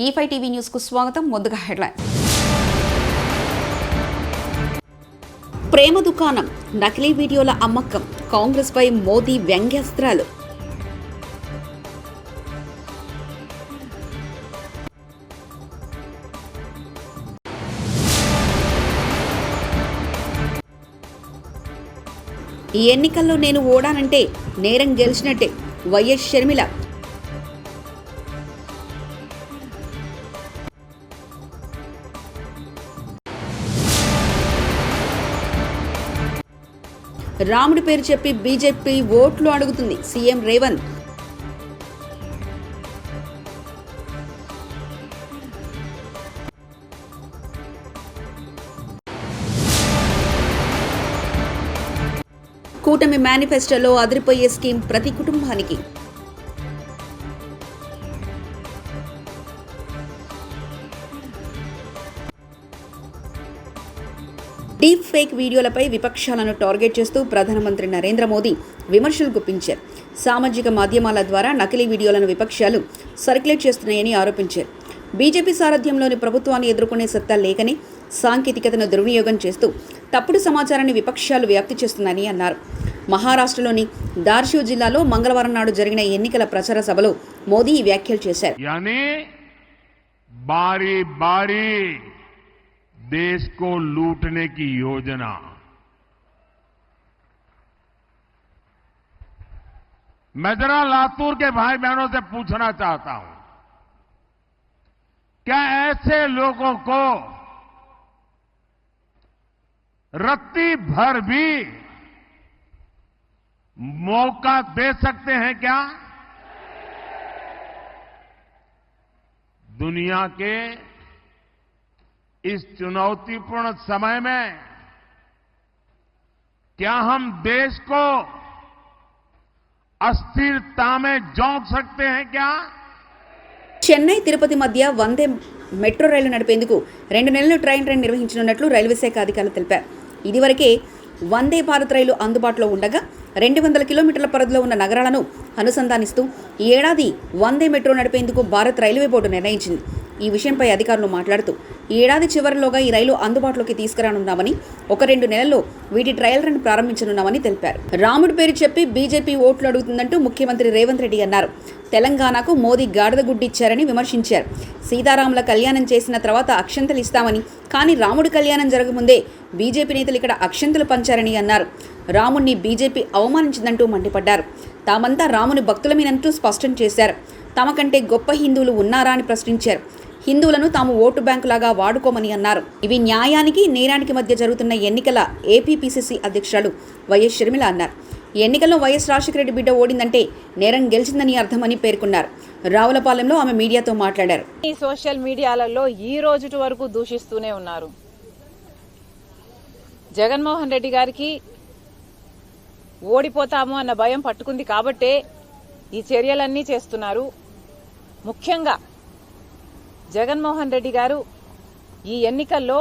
E5 TV news కు స్వాగతం. ముందుగా హెడ్లైన్. ప్రేమ దుకాణం, నకిలీ వీడియోల అమ్మకం, కాంగ్రెస్ పై మోదీ వ్యంగ్యాస్త్రాలు. ఈ ఎన్నికల్లో నేను ఓడానంటే నేరం గెలిచినట్టే వైఎస్ షర్మిల. రాముడి పేరు చెప్పి బీజేపీ ఓట్లు అడుగుతుంది సీఎం రేవంత్. కూటమి మేనిఫెస్టోలో అదిరిపోయే స్కీమ్ ప్రతి కుటుంబానికి. డీప్ ఫేక్ వీడియోలపై విపక్షాలను టార్గెట్ చేస్తూ ప్రధానమంత్రి నరేంద్ర మోదీ విమర్శలు గుప్పించారు. సామాజిక మాధ్యమాల ద్వారా నకిలీ వీడియోలను విపక్షాలు సర్క్యులేట్ చేస్తున్నాయని ఆరోపించారు. బీజేపీ సారథ్యంలోని ప్రభుత్వాన్ని ఎదుర్కొనే సత్తా లేకని సాంకేతికతను దుర్వినియోగం చేస్తూ తప్పుడు సమాచారాన్ని విపక్షాలు వ్యాప్తి చేస్తున్నాయని అన్నారు. మహారాష్ట్రలోని దార్షివ్ జిల్లాలో మంగళవారం నాడు జరిగిన ఎన్నికల ప్రచార సభలో మోదీ ఈ వ్యాఖ్యలు చేశారు. देश को लूटने की योजना, मैं जरा लातूर के भाई बहनों से पूछना चाहता हूं, क्या ऐसे लोगों को रत्ती भर भी मौका दे सकते हैं क्या? दुनिया के इस चुनौतीपूर्ण समय में क्या हम देश को अस्थिरता में झोंक सकते हैं क्या? చెన్నై తిరుపతి మధ్య వందే మెట్రో రైలు నడిపేందుకు 2 నెలలు ట్రైన్ రన్ నిర్వహించనున్నట్లు రైల్వే శాఖ అధికారులు తెలిపారు. ఇదివరకే వందే భారత్ రైలు అందుబాటులో ఉండగా 200 కిలోమీటర్ల పరిధిలో ఉన్న నగరాలను అనుసంధానిస్తూ ఈ ఏడాది వందే మెట్రో నడిపేందుకు భారత్ రైల్వే బోర్డు నిర్ణయించింది. ఈ విషయంపై అధికారులు మాట్లాడుతూ ఈ ఏడాది చివరిలోగా ఈ రైలు అందుబాటులోకి తీసుకురానున్నామని, 1-2 నెలల్లో వీటి ట్రయల్ రన్ ప్రారంభించనున్నామని తెలిపారు. రాముడి పేరు చెప్పి బీజేపీ ఓట్లు అడుగుతుందంటూ ముఖ్యమంత్రి రేవంత్ రెడ్డి అన్నారు. తెలంగాణకు మోదీ గాడిద గుడ్డిచ్చారని విమర్శించారు. సీతారాముల కళ్యాణం చేసిన తర్వాత అక్షంతలు ఇస్తామని, కానీ రాముడి కళ్యాణం జరగముందే బీజేపీ నేతలు ఇక్కడ అక్షంతలు పంచారని అన్నారు. రాముణ్ణి బీజేపీ అవమానించిందంటూ మండిపడ్డారు. తామంతా రాముని భక్తులమేనంటూ స్పష్టం చేశారు. తమ కంటే గొప్ప హిందువులు ఉన్నారా అని ప్రశ్నించారు. హిందువులను తాము ఓటు బ్యాంకులాగా వాడుకోమని అన్నారు. ఇవి న్యాయానికి నేరానికి మధ్య జరుగుతున్న ఎన్నికల ఏపీపీసీసీ అధ్యక్షురాలు వైఎస్ షర్మిల అన్నారు. ఈ ఎన్నికల్లో వైఎస్ రాజశేఖర రెడ్డి బిడ్డ ఓడిందంటే నేరం గెలిచిందని అర్థమని పేర్కొన్నారు. రావులపాలెంలో ఆమె మీడియాతో మాట్లాడారు. ఈ సోషల్ మీడియాలలో ఈ రోజు వరకు దూషిస్తూనే ఉన్నారు. జగన్మోహన్ రెడ్డి గారికి ఓడిపోతాము అన్న భయం పట్టుకుంది కాబట్టే ఈ చర్యలన్నీ చేస్తున్నారు. ముఖ్యంగా జగన్మోహన్ రెడ్డి గారు ఈ ఎన్నికల్లో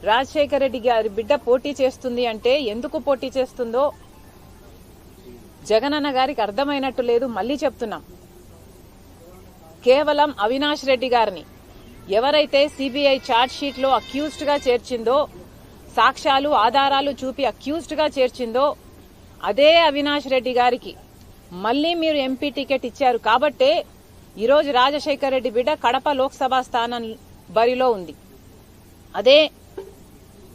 రాజశేఖర రెడ్డి గారి బిడ్డ పోటీ చేస్తుంది అంటే ఎందుకు పోటీ చేస్తుందో జగనన్న గారికి అర్థమైనట్టు లేదు. మళ్లీ చెప్తున్నాం, కేవలం అవినాష్ రెడ్డి గారిని ఎవరైతే సిబిఐ ఛార్జ్ షీట్ లో అక్యూజ్డ్ గా చేర్చిందో, సాక్ష్యాలు ఆధారాలు చూపి అక్యూజ్డ్ గా చేర్చిందో అదే అవినాష్ రెడ్డి గారికి మళ్లీ మీరు ఎంపీ టికెట్ ఇచ్చారు కాబట్టే ఈరోజు రాజశేఖర రెడ్డి బిడ్డ కడప లోక్సభ స్థానం బరిలో ఉంది. అదే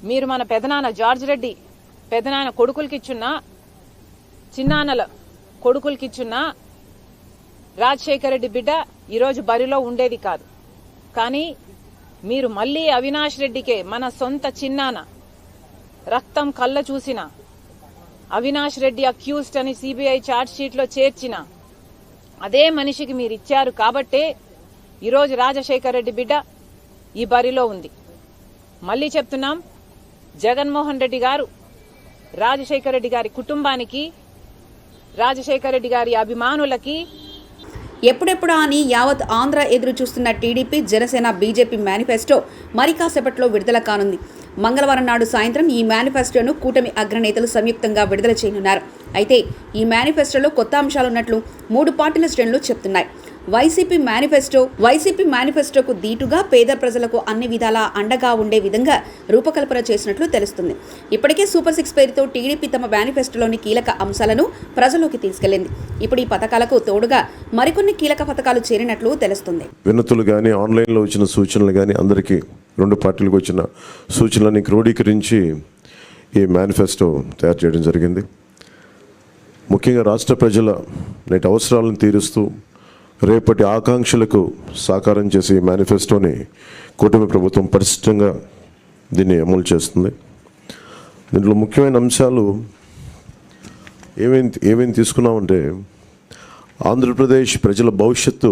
మీరు మన పెదనాన్న జార్జ్ రెడ్డి పెదనాన్న కొడుకులకిచ్చున్నా, చిన్నాన్నల కొడుకులకిచ్చున్నా రాజశేఖర రెడ్డి బిడ్డ ఈరోజు బరిలో ఉండేది కాదు. కానీ మీరు మళ్లీ అవినాష్ రెడ్డికే, మన సొంత చిన్నాన్న రక్తం కళ్ళ చూసిన అవినాష్ రెడ్డి అక్యూజ్డ్ అని సిబిఐ ఛార్జ్ షీట్ లో చేర్చిన అదే మనిషికి మీరు ఇచ్చారు కాబట్టే ఈరోజు రాజశేఖర రెడ్డి బిడ్డ ఈ బరిలో ఉంది. మళ్లీ చెప్తున్నాం, జగన్మోహన్ రెడ్డి గారు రాజశేఖర రెడ్డి గారి కుటుంబానికి, రాజశేఖర రెడ్డి గారి అభిమానులకి ఎప్పుడెప్పుడా అని యావత్ ఆంధ్ర ఎదురు చూస్తున్న టీడీపీ, జనసేన, బీజేపీ మేనిఫెస్టో మరి కాసేపట్లో విడుదల కానుంది. మంగళవారం నాడు సాయంత్రం ఈ మేనిఫెస్టోను కూటమి అగ్రనేతలు సంయుక్తంగా విడుదల చేయనున్నారు. అయితే ఈ మేనిఫెస్టోలో కొత్త అంశాలున్నట్లు 3 పార్టీల శ్రేణులు చెప్తున్నాయి. వైసీపీ మేనిఫెస్టోకు దీటుగా పేద ప్రజలకు అన్ని విధాలా అండగా ఉండే విధంగా రూపకల్పన చేసినట్లు తెలుస్తుంది. ఇప్పటికే సూపర్ 6 పేరుతో టీడీపీ తమ మేనిఫెస్టోలోని కీలక అంశాలను ప్రజల్లోకి తీసుకెళ్లింది. ఇప్పుడు ఈ పథకాలకు తోడుగా మరికొన్ని కీలక పథకాలు చేరినట్లు తెలుస్తుంది. వినతులు కానీ ఆన్లైన్లో వచ్చిన సూచనలు కానీ అందరికీ రెండు పార్టీలకు వచ్చిన సూచనలని క్రోడీకరించి ఈ మేనిఫెస్టో తయారు చేయడం జరిగింది. ముఖ్యంగా రాష్ట్ర ప్రజల నేటి అవసరాలను తీరుస్తూ రేపటి ఆకాంక్షలకు సాకారం చేసే ఈ మేనిఫెస్టోని కూటమి ప్రభుత్వం పరిశుభ్రంగా దీన్ని అమలు చేస్తుంది. దీంట్లో ముఖ్యమైన అంశాలు ఏమేమి తీసుకున్నామంటే ఆంధ్రప్రదేశ్ ప్రజల భవిష్యత్తు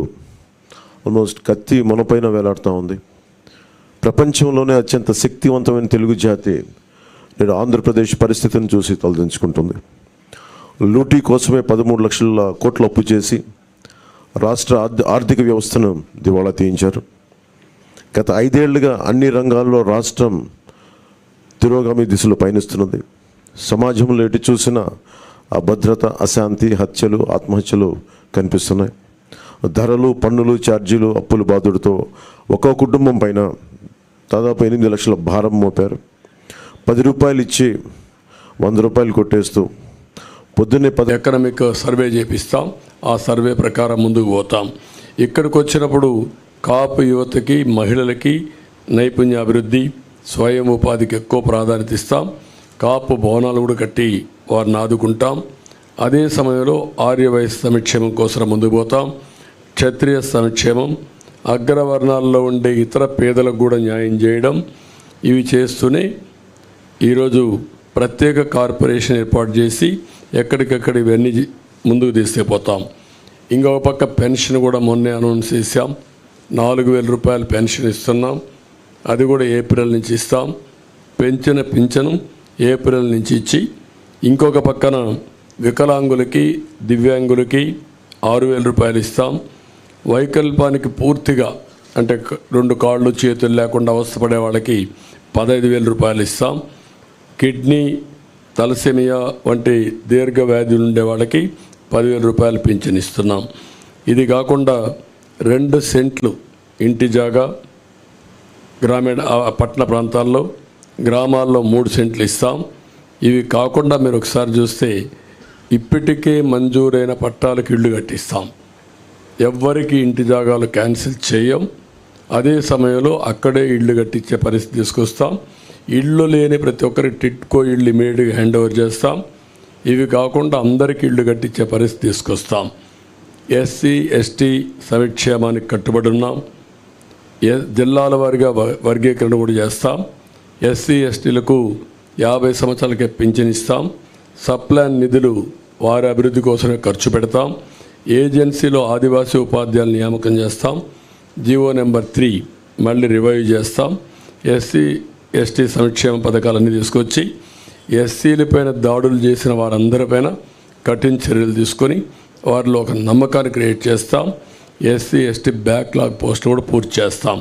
ఆల్మోస్ట్ కత్తి మనపైన వేలాడుతూ ఉంది. ప్రపంచంలోనే అత్యంత శక్తివంతమైన తెలుగు జాతి నేడు ఆంధ్రప్రదేశ్ పరిస్థితిని చూసి తలదించుకుంటుంది. లూటీ కోసమే 13 లక్షల కోట్ల అప్పు చేసి రాష్ట్ర ఆర్థిక వ్యవస్థను దివాళా తీయించారు. గత 5 ఏళ్లుగా అన్ని రంగాల్లో రాష్ట్రం తిరోగామి దిశలో పయనిస్తున్నది. సమాజంలో ఎటు చూసినా అభద్రత, అశాంతి, హత్యలు, ఆత్మహత్యలు కనిపిస్తున్నాయి. ధరలు, పన్నులు, ఛార్జీలు, అప్పుల బాధుడితో ఒక్కో కుటుంబం పైన దాదాపు 8 లక్షల భారం మోపారు. 10 రూపాయలు ఇచ్చి 100 రూపాయలు కొట్టేస్తూ పొద్దున్నే ఎకనామిక్ సర్వే చేపిస్తాం. ఆ సర్వే ప్రకారం ముందుకు పోతాం. ఇక్కడికి వచ్చినప్పుడు కాపు యువతకి, మహిళలకి నైపుణ్య అభివృద్ధి, స్వయం ఉపాధికి ఎక్కువ ప్రాధాన్యత ఇస్తాం. కాపు భవనాలు కూడా కట్టి వారిని ఆదుకుంటాం. అదే సమయంలో ఆర్యవైశ్య సంక్షేమం కోసం ముందుకు పోతాం. క్షత్రియ సంక్షేమం, అగ్రవర్ణాల్లో ఉండే ఇతర పేదలకు కూడా న్యాయం చేయడం, ఇవి చేస్తూనే ఈరోజు ప్రత్యేక కార్పొరేషన్ ఏర్పాటు చేసి ఎక్కడికక్కడ ఇవన్నీ ముందుకు తీసుకుపోతాం. ఇంకొక పక్క పెన్షన్ కూడా మొన్నే అనౌన్స్ చేశాం. 4,000 రూపాయలు పెన్షన్ ఇస్తున్నాం. అది కూడా ఏప్రిల్ నుంచి ఇస్తాం. పెంచిన పింఛను ఏప్రిల్ నుంచి ఇచ్చి, ఇంకొక పక్కన వికలాంగులకి, దివ్యాంగులకి 6,000 రూపాయలు ఇస్తాం. వైకల్పానికి పూర్తిగా అంటే 2 కాళ్ళు చేతులు లేకుండా అవస్థపడే వాళ్ళకి 15,000 రూపాయలు ఇస్తాం. కిడ్నీ, తలసేమియా వంటి దీర్ఘ వ్యాధులు ఉండే వాళ్ళకి 10,000 రూపాయలు పింఛన్ ఇస్తున్నాం. ఇది కాకుండా 2 సెంట్లు ఇంటి జాగా గ్రామీణ పట్టణ ప్రాంతాల్లో, గ్రామాల్లో 3 సెంట్లు ఇస్తాం. ఇవి కాకుండా మీరు ఒకసారి చూస్తే ఇప్పటికే మంజూరైన పట్టాలకు ఇళ్ళు కట్టిస్తాం. ఎవ్వరికి ఇంటి జాగాలు క్యాన్సిల్ చేయం. అదే సమయంలో అక్కడే ఇళ్ళు కట్టించే పరిస్థితి తీసుకొస్తాం. ఇళ్ళు లేని ప్రతి ఒక్కరికి టిట్కో ఇళ్ళు ఇమీడియట్గా హ్యాండ్ ఓవర్ చేస్తాం. ఇవి కాకుండా అందరికీ ఇళ్ళు కట్టించే పరిస్థితి తీసుకొస్తాం. ఎస్సీ ఎస్టీ సంక్షేమానికి కట్టుబడి ఉన్నాం. జిల్లాల వారీగా వర్గీకరణ కూడా చేస్తాం. ఎస్సీ ఎస్టీలకు 50 సంవత్సరాలకే పింఛన్ ఇస్తాం. సప్లాన్ నిధులు వారి అభివృద్ధి కోసమే ఖర్చు పెడతాం. ఏజెన్సీలో ఆదివాసీ ఉపాధ్యాయులు నియామకం చేస్తాం. జీవో నెంబర్ 3 మళ్ళీ రివైవ్ చేస్తాం. ఎస్సీ ఎస్టీ సంక్షేమ పథకాలన్నీ తీసుకొచ్చి ఎస్సీలపైన దాడులు చేసిన వారందరిపైన కఠిన చర్యలు తీసుకొని వారిలో ఒక నమ్మకాన్ని క్రియేట్ చేస్తాం. ఎస్సీ ఎస్టీ బ్యాక్లాగ్ పోస్టులు కూడా పూర్తి చేస్తాం.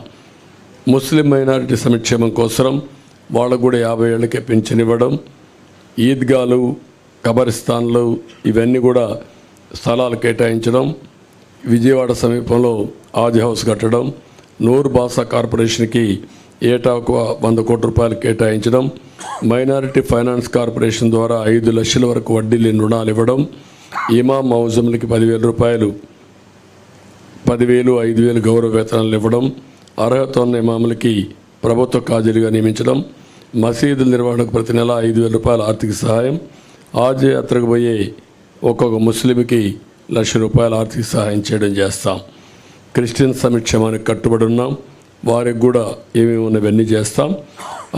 ముస్లిం మైనారిటీ సంక్షేమం కోసం వాళ్ళకు కూడా 50 ఏళ్ళకే పెన్షన్ ఇవ్వడం, ఈద్గాలు, కబరిస్తాన్లు ఇవన్నీ కూడా స్థలాలు కేటాయించడం, విజయవాడ సమీపంలో ఆది హౌస్ కట్టడం, నూరు భాషా కార్పొరేషన్కి ఏటా 100 కోట్ల రూపాయలు కేటాయించడం, మైనారిటీ ఫైనాన్స్ కార్పొరేషన్ ద్వారా 5 లక్షల వరకు వడ్డీ లేని రుణాలు ఇవ్వడం, ఇమాం మౌజంలకి 10,000 రూపాయలు, 10,000, 5,000 గౌరవ వేతనాలు ఇవ్వడం, అర్హత ఉన్న ఇమాములకి ప్రభుత్వ కాజీలుగా నియమించడం, మసీదుల నిర్వహణకు ప్రతి నెల 5,000 రూపాయల ఆర్థిక సహాయం, ఆజ్ యాత్రకు పోయే ఒక్కొక్క ముస్లింకి 1,00,000 రూపాయల ఆర్థిక సహాయం చేయడం చేస్తాం. క్రిస్టియన్ సంక్షేమానికి కట్టుబడి ఉన్నాం. వారికి కూడా ఏమేమి ఉన్నవన్నీ చేస్తాం.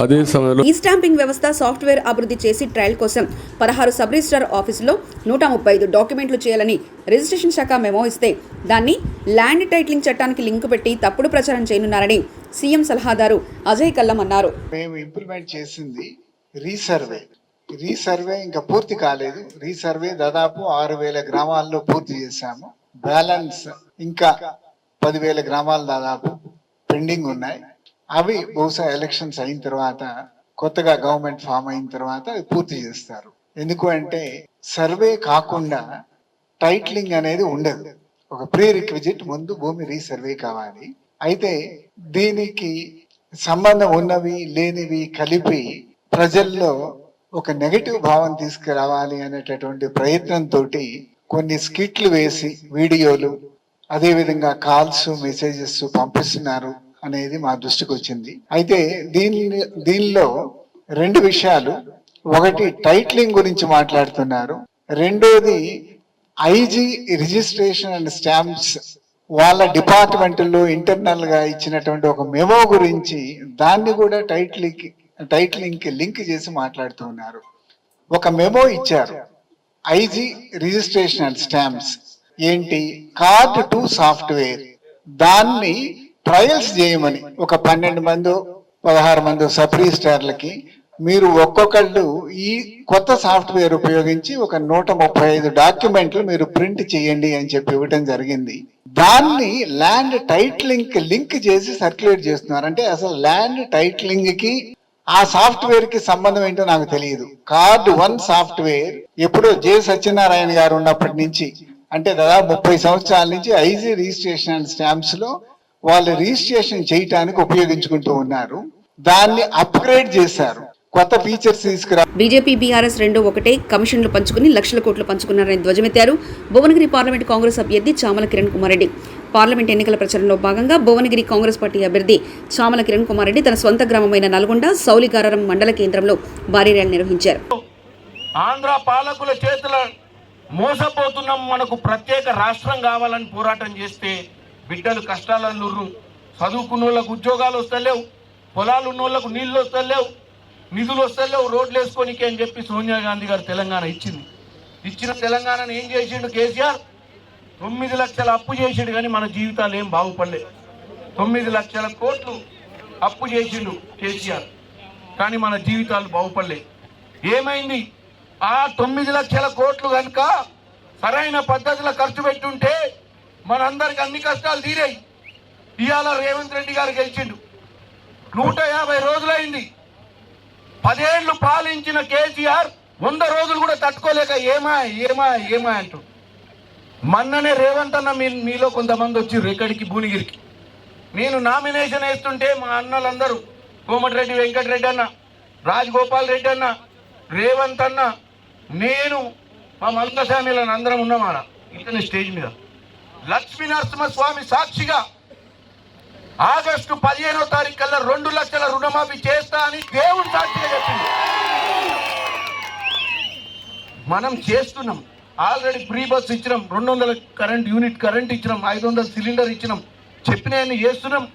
అదే సమయంలో ఈ స్టాంపింగ్ వ్యవస్థ సాఫ్ట్వేర్ అభివృద్ధి చేసి ట్రయల్ కోసం 16 సబ్ రిజిస్ట్రార్ ఆఫీసులో 135 డాక్యుమెంట్లు చేయాలని రిజిస్ట్రేషన్ శాఖ మెమో ఇస్తే దాన్ని ల్యాండ్ టైటిలింగ్ చట్టానికి లింకు పెట్టి తప్పుడు ప్రచారం చేయనున్నారని సీఎం సలహాదారు అజయ్ కల్లం అన్నారు. మేము ఇంప్లిమెంట్ చేసింది రీసర్వే ఇంకా పూర్తి కాలేదు. రీసర్వే దాదాపు 6,000 గ్రామాల్లో పూర్తి చేశాము. బ్యాలెన్స్ ఇంకా 10,000 గ్రామాలు దాదాపు పెండింగ్ ఉన్నాయి. అవి బహుశా ఎలక్షన్స్ అయిన తర్వాత, కొత్తగా గవర్నమెంట్ ఫామ్ అయిన తర్వాత అవి పూర్తి చేస్తారు. ఎందుకు అంటే సర్వే కాకుండా టైటిలింగ్ అనేది ఉండదు. ఒక ప్రీ రిక్విజిట్, ముందు భూమి రీసర్వే కావాలి. అయితే దీనికి సంబంధం ఉన్నవి లేనివి కలిపి ప్రజల్లో ఒక నెగటివ్ భావం తీసుకురావాలి అనేటటువంటి ప్రయత్నంతో కొన్ని స్కిట్లు వేసి వీడియోలు, అదేవిధంగా కాల్స్, మెసేజెస్ పంపిస్తున్నారు అనేది మా దృష్టికి వచ్చింది. అయితే దీనిలో రెండు విషయాలు, ఒకటి టైటిలింగ్ గురించి మాట్లాడుతున్నారు, రెండోది ఐజీ రిజిస్ట్రేషన్ అండ్ స్టాంప్స్ వాళ్ళ డిపార్ట్మెంట్లో ఇంటర్నల్ గా ఇచ్చినటువంటి ఒక మెమో గురించి దాన్ని కూడా టైటిలింగ్ లింక్ చేసి మాట్లాడుతున్నారు. ఒక మెమో ఇచ్చారు, ఐజీ రిజిస్ట్రేషన్ అండ్ స్టాంప్స్ ఏంటి, కార్డ్ టు సాఫ్ట్వేర్, దాన్ని ట్రయల్స్ చేయమని ఒక 12 మందో 16 మందో సబ్ రిజిస్ట్రార్లకి మీరు ఒక్కొక్కళ్ళు ఈ కొత్త సాఫ్ట్వేర్ ఉపయోగించి ఒక 135 డాక్యుమెంట్లు మీరు ప్రింట్ చేయండి అని చెప్పి ఇవ్వటం జరిగింది. దాన్ని ల్యాండ్ టైటిలింగ్ లింక్ చేసి సర్క్యులేట్ చేస్తున్నారు. అంటే అసలు ల్యాండ్ టైటిలింగ్ కి ఆ సాఫ్ట్వేర్ కి సంబంధం ఏంటో నాకు తెలియదు. కార్డ్ 1 సాఫ్ట్వేర్ ఎప్పుడో జె సత్యనారాయణ గారు ఉన్నప్పటి నుంచి, అంటే దాదాపు 30 సంవత్సరాల నుంచి ఐజీ రిజిస్ట్రేషన్ అండ్ స్టాంప్స్ లో వాళ్ళు రిజిస్ట్రేషన్ చేయటానికి ఉపయోగించుకుంటూ ఉన్నారు. దాన్ని అప్గ్రేడ్ చేశారు, కొత్త ఫీచర్స్ తీసుకురా. బీజేపీ బీఆర్ఎస్ రెండు ఒకటే, కమిషన్లు పంచుకుని లక్షల కోట్లు పంచుకున్నారని ధ్వజమెత్తారు భువనగిరి పార్లమెంట్ కాంగ్రెస్ అభ్యర్థి చామల కిరణ్ కుమార్ రెడ్డి. పార్లమెంట్ ఎన్నికల ప్రచారంలో భాగంగా భువనగిరి కాంగ్రెస్ పార్టీ అభ్యర్థి చామల కిరణ్ కుమార్ రెడ్డి తన సొంత గ్రామమైన నల్గొండ సౌలిగారం మండల కేంద్రంలో భారీ ర్యాలీ నిర్వహించారు. ఆంధ్ర పాలకుల చేతుల మోసపోతున్నాం, మనకు ప్రత్యేక రాష్ట్రం కావాలని పోరాటం చేస్తే బిడ్డలు కష్టాలను, చదువుకున్న వాళ్ళకు ఉద్యోగాలు వస్తలేవు, పొలాలు ఉన్న వాళ్ళకు నీళ్లు వస్తలేవు, నిధులు వస్తలేవు, రోడ్లు వేసుకోనికి అని చెప్పి సోనియా గాంధీ గారు తెలంగాణ ఇచ్చిన తెలంగాణను ఏం చేసిండు కేసీఆర్? 9 లక్షల అప్పు చేసిండు, కానీ మన జీవితాలు ఏం బాగుపడలేదు. 9 లక్షల కోట్లు అప్పు చేసిండు కేసీఆర్, కానీ మన జీవితాలు బాగుపడలేదు. ఏమైంది? ఆ 9 లక్షల కోట్లు కనుక సరైన పద్ధతిలో ఖర్చు పెట్టుంటే మనందరికి అన్ని కష్టాలు తీరాయి. ఇవాళ రేవంత్ రెడ్డి గారు గెలిచిండు, 150 రోజులైంది. 10 ఏళ్లు పాలించిన కేసీఆర్ 100 రోజులు కూడా తట్టుకోలేక ఏమా అంటూ మొన్ననే రేవంత్ అన్న మీలో కొంతమంది వచ్చి ఇక్కడికి భువనగిరికి నేను నామినేషన్ వేస్తుంటే మా అన్నలందరూ కోమటిరెడ్డి వెంకటరెడ్డి అన్న, రాజగోపాల్ రెడ్డి అన్న, రేవంత్ అన్న, నేను, మా మల్కశామిలను అందరం ఉన్నామాడ ఇతని స్టేజ్ మీద లక్ష్మీ నరసింహస్వామి సాక్షిగా ఆగస్టు 15వ తారీఖు కల్లా 2 లక్షల రుణమాఫీ చేస్తా అని దేవుడు సాక్షిగా చెప్పింది. మనం చేస్తున్నాం. ఆల్రెడీ ఫ్రీ బస్ ఇచ్చినాం, 200 యూనిట్ కరెంట్ ఇచ్చినాం, 500 సిలిండర్ ఇచ్చినాం, చెప్పిన చేస్తున్నాం.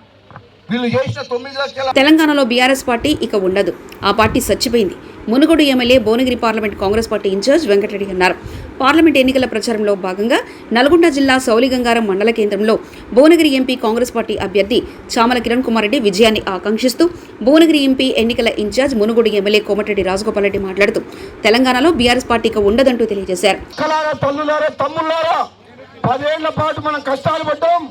వీళ్ళు చేసిన 9 లక్షల. తెలంగాణలో బీఆర్ఎస్ పార్టీ ఇక ఉండదు, ఆ పార్టీ చచ్చిపోయింది. Munugode MLA Bhuvanagiri parliament Congress party incharge Venkat Reddy అన్నారు. పార్లమెంట్ ఎన్నికల ప్రచారంలో భాగంగా నల్గొండ జిల్లా సౌలిగంగారం మండల కేంద్రంలో భువనగిరి ఎంపీ కాంగ్రెస్ పార్టీ అభ్యర్థి చామల కిరణ్ కుమార్ రెడ్డి విజయాన్ని ఆకాంక్షిస్తూ భువనగిరి ఎంపీ ఎన్నికల ఇన్ఛార్జ్ మునుగోడు ఎమ్మెల్యే కోమటిరెడ్డి రాజగోపాల్ రెడ్డి మాట్లాడుతూ తెలంగాణలో బీఆర్ఎస్ పార్టీ ఇక ఉండదంటూ తెలియజేశారు. 10 ఏళ్ల పాటు మనం కష్టాలు పడ్డాం.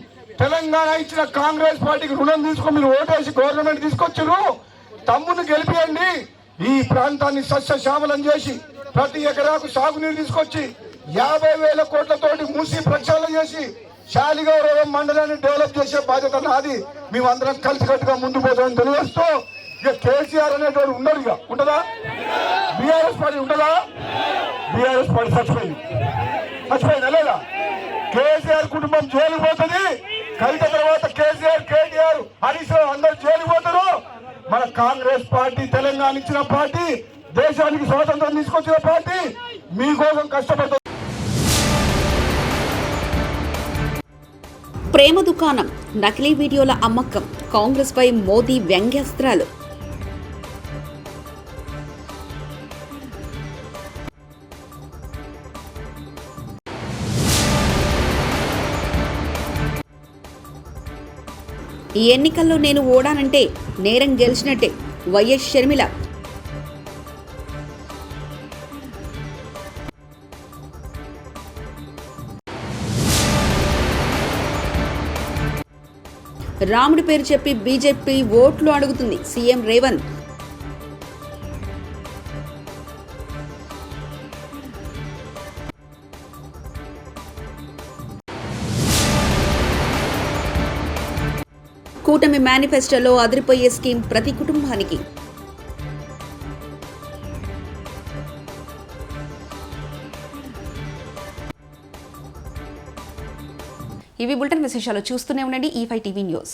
తెలంగాణ ఇచ్చిన కాంగ్రెస్ పార్టీకి రుణం తీసుకొని మీరు ఓటేసి గవర్నమెంట్ తీసుకొచ్చారు. తమ్ముని గెలిపియండి, ఈ ప్రాంతాన్ని సస్యశ్యామలం చేసి ప్రతి ఎకరాకు సాగునీరు తీసుకొచ్చి 50,000 కోట్లతోటి మూసి ప్రక్షాళన చేసి శాలిగౌరవం మండలాన్ని డెవలప్ చేసే బాధ్యత నాది. మేమందరం కలిసికట్టుగా ముందు పోతామని తెలియజేస్తూ, ఇక కేసీఆర్ అనేటువంటి ఉండడు, ఇక ఉంటుందా? బీఆర్ఎస్ పార్టీ ఉంటుందా? బీఆర్ఎస్ పార్టీ చచ్చిపోయిందా లేదా? కేసీఆర్ కుటుంబం జైలుకు పోతుంది. కవిత తర్వాత కేసీఆర్, కేటీఆర్, హరీష్ రావు అందరు జైలుకు పోతారు. మన కాంగ్రెస్ పార్టీ తెలంగాణ ఇచ్చిన పార్టీ, దేశానికి స్వాతంత్రం తీసుకొచ్చిన పార్టీ, మీకోసం కష్టపడుతుంది. ప్రేమ దుకాణం, నకిలీ వీడియోల అమ్మకం, కాంగ్రెస్ పై మోదీ వ్యంగ్యాస్త్రాలు. ఈ ఎన్నికల్లో నేను ఓడానంటే నేరం గెలిచినట్టే, వైఎస్ షర్మిల. రాముడి పేరు చెప్పి బీజేపీ ఓట్లు అడుగుతుంది సీఎం రేవంత్. కూటమి మేనిఫెస్టోలో అదిరిపోయే స్కీమ్ ప్రతి కుటుంబానికి. ఇవి బులెటిన్ విశేషాలు. చూస్తూనే ఉండండి E5 టీవీ న్యూస్.